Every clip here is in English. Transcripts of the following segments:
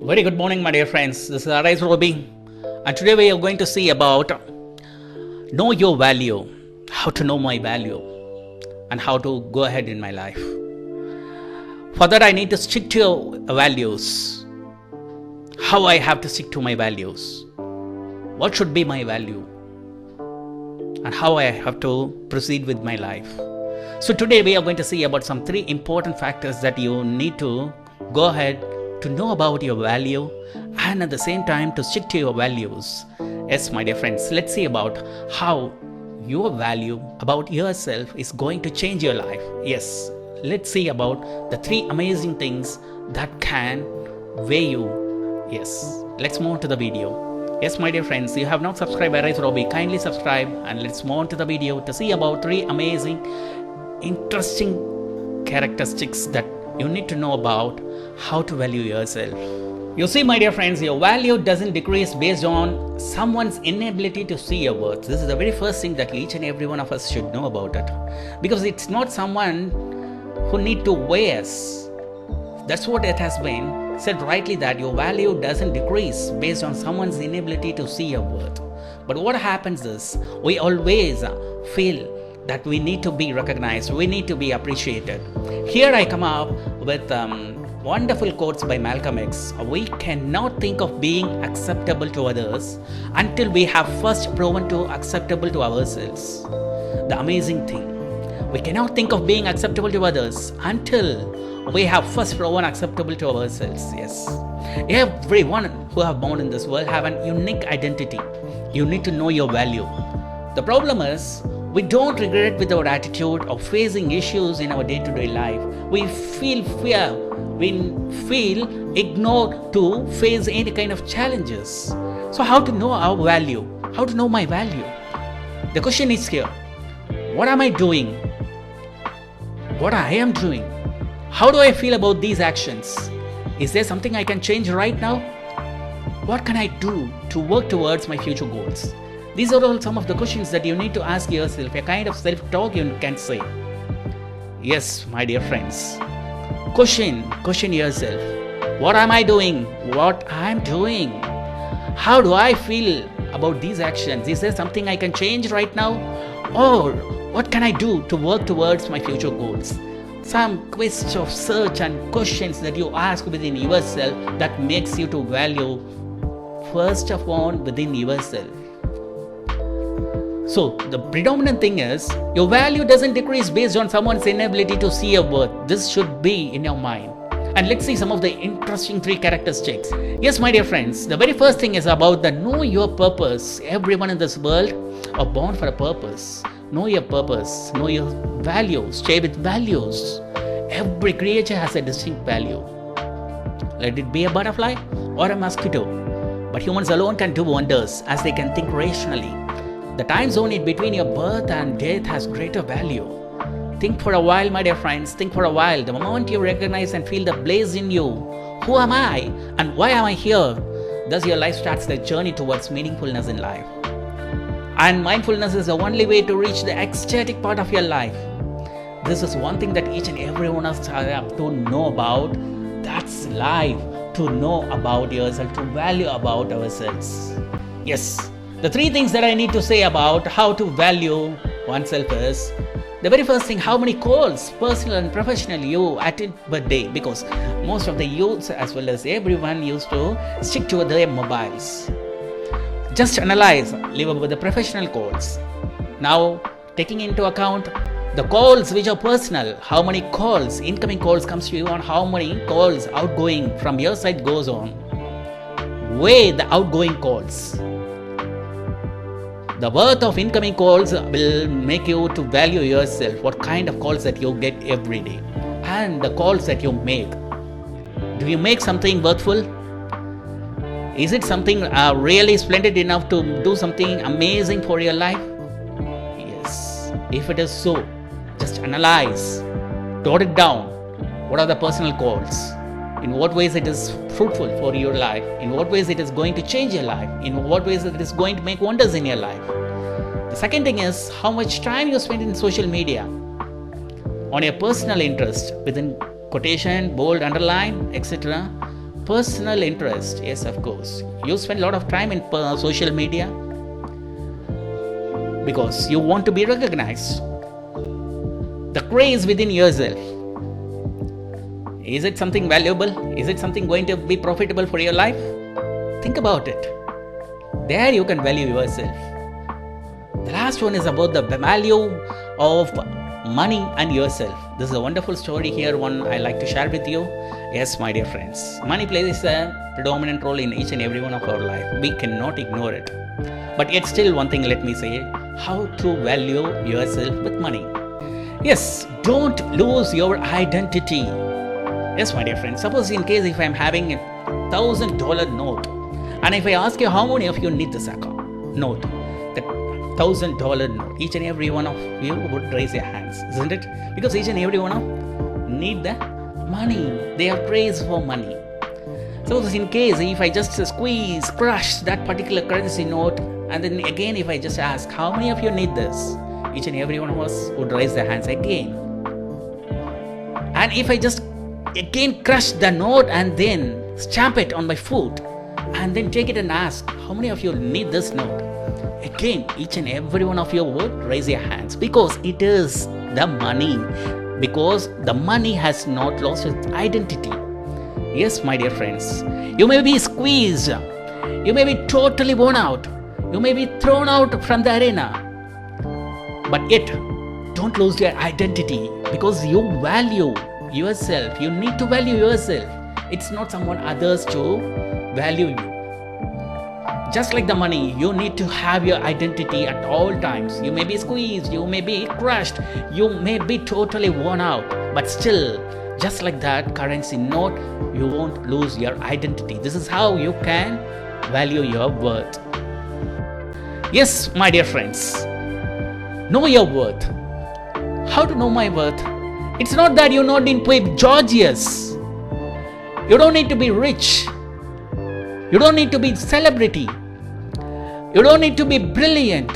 Very good morning, my dear friends. This is ROBY, and today we are going to see about know your value, how to know my value, and how to go ahead in my life. For that, I need to stick to your values. How I have to stick to my values. What should be my value, and how I have to proceed with my life. So today we are going to see about some 3 important factors that you need to go ahead to know about your value and at the same time to stick to your values. Yes, my dear friends, let's see about how your value about yourself is going to change your life. Yes, let's see about the 3 amazing things that can weigh you. Yes, let's move on to the video. Yes, my dear friends, you have not subscribed to ROBY, kindly subscribe and let's move on to the video to see about 3 amazing, interesting characteristics that you need to know about how to value yourself. You see, my dear friends, your value doesn't decrease based on someone's inability to see your worth. This is the very first thing that each and every one of us should know about it. Because it's not someone who need to weigh us. That's what it has been said rightly, that your value doesn't decrease based on someone's inability to see your worth. But what happens is, we always feel that we need to be recognized, we need to be appreciated. Here I come up with wonderful quotes by Malcolm X. We cannot think of being acceptable to others until we have first proven to acceptable to ourselves. The amazing thing, we cannot think of being acceptable to others until we have first proven acceptable to ourselves. Yes, everyone who have born in this world have an unique identity. You need to know your value. The problem is, we don't regret with our attitude of facing issues in our day-to-day life. We feel fear, we feel ignored to face any kind of challenges. So how to know our value? How to know my value? The question is here. What am I doing? What I am doing? How do I feel about these actions? Is there something I can change right now? What can I do to work towards my future goals? These are all some of the questions that you need to ask yourself, a kind of self-talk you can say. Yes, my dear friends. Question yourself. What am I doing? What I'm doing? How do I feel about these actions? Is there something I can change right now? Or what can I do to work towards my future goals? Some quest of search and questions that you ask within yourself that makes you to value first of all within yourself. So the predominant thing is, your value doesn't decrease based on someone's inability to see your worth. This should be in your mind. And let's see some of the interesting 3 characteristics. Yes, my dear friends, the very first thing is about the know your purpose. Everyone in this world are born for a purpose. Know your purpose, know your values, stay with values. Every creature has a distinct value. Let it be a butterfly or a mosquito. But humans alone can do wonders as they can think rationally. The time zone in between your birth and death has greater value. Think for a while, my dear friends, think for a while. The moment you recognize and feel the blaze in you, who am I and why am I here? Thus your life starts the journey towards meaningfulness in life. And mindfulness is the only way to reach the ecstatic part of your life. This is one thing that each and every one of us have to know about. That's life, to know about yourself, to value about ourselves. Yes. The 3 things that I need to say about how to value oneself is, the very first thing, how many calls, personal and professional, you attend per day, because most of the youths as well as everyone used to stick to their mobiles. Just analyze, leave over the professional calls. Now, taking into account the calls which are personal, how many calls, incoming calls comes to you and how many calls outgoing from your side goes on. Weigh the outgoing calls. The worth of incoming calls will make you to value yourself, what kind of calls that you get every day and the calls that you make. Do you make something worthful? Is it something really splendid enough to do something amazing for your life? Yes. If it is so, just analyze, jot it down. What are the personal calls? In what ways it is fruitful for your life? In what ways it is going to change your life? In what ways it is going to make wonders in your life? The second thing is how much time you spend in social media on your personal interest within quotation, bold, underline, etc. personal interest. Yes, of course. You spend a lot of time in social media because you want to be recognized. The craze within yourself. Is it something valuable? Is it something going to be profitable for your life? Think about it. There you can value yourself. The last one is about the value of money and yourself. This is a wonderful story here, one I like to share with you. Yes, my dear friends, money plays a predominant role in each and every one of our life. We cannot ignore it. But yet still one thing let me say, how to value yourself with money. Yes, don't lose your identity. Yes, my dear friends, suppose in case if I am having a $1,000 note, and if I ask you how many of you need this note, that $1,000 note, each and every one of you would raise your hands, isn't it? Because each and every one of need the money. They are crazy for money. So in case if I just squeeze, crush that particular currency note, and then again if I just ask how many of you need this, each and every one of us would raise their hands again. And if I just again crush the note and then stamp it on my foot and then take it and ask how many of you need this note, again each and every one of you would raise your hands, because it is the money, because the money has not lost its identity. Yes, my dear friends, you may be squeezed, you may be totally worn out, you may be thrown out from the arena, but yet don't lose your identity, because you value yourself. You need to value yourself. It's not someone others to value you. Just like the money, you need to have your identity at all times. You may be squeezed, you may be crushed, you may be totally worn out, but still, just like that currency note, you won't lose your identity. This is how you can value your worth. Yes, my dear friends, know your worth. How to know my worth? It's not that you're not in Georgius. You don't need to be rich. You don't need to be celebrity. You don't need to be brilliant.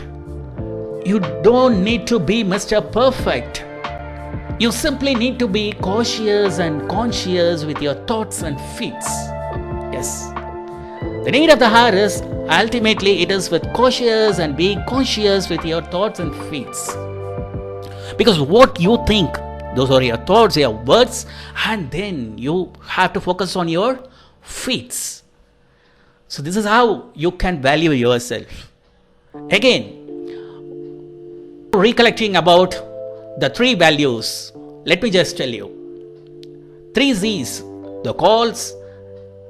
You don't need to be Mr. Perfect. You simply need to be cautious and conscious with your thoughts and feats. Yes. The need of the heart is ultimately it is with cautious and being conscious with your thoughts and feats. Because what you think, those are your thoughts, your words, and then you have to focus on your feats. So this is how you can value yourself. Again, recollecting about the three values, let me just tell you. 3 C's, the calls,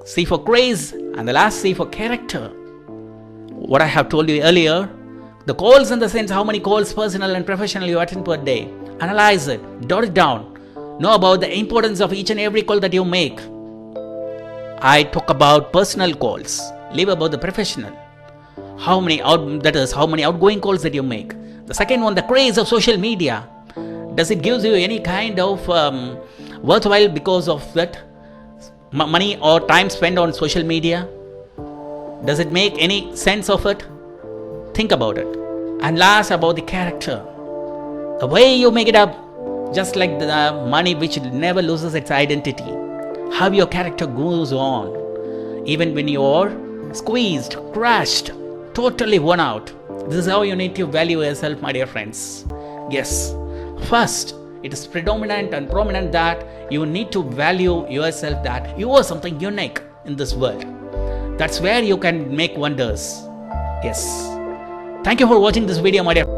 C for craze, and the last C for character. What I have told you earlier, the calls in the sense how many calls personal and professional you attend per day. Analyze it, jot it down, know about the importance of each and every call that you make. I talk about personal calls, leave about the professional. How many outgoing calls that you make. The second one, the craze of social media. Does it give you any kind of worthwhile because of that money or time spent on social media? Does it make any sense of it? Think about it. And last, about the character. The way you make it up, just like the money which never loses its identity. How your character goes on, even when you are squeezed, crushed, totally worn out. This is how you need to value yourself, my dear friends. Yes, first, it is predominant and prominent that you need to value yourself, that you are something unique in this world. That's where you can make wonders. Yes. Thank you for watching this video, my dear.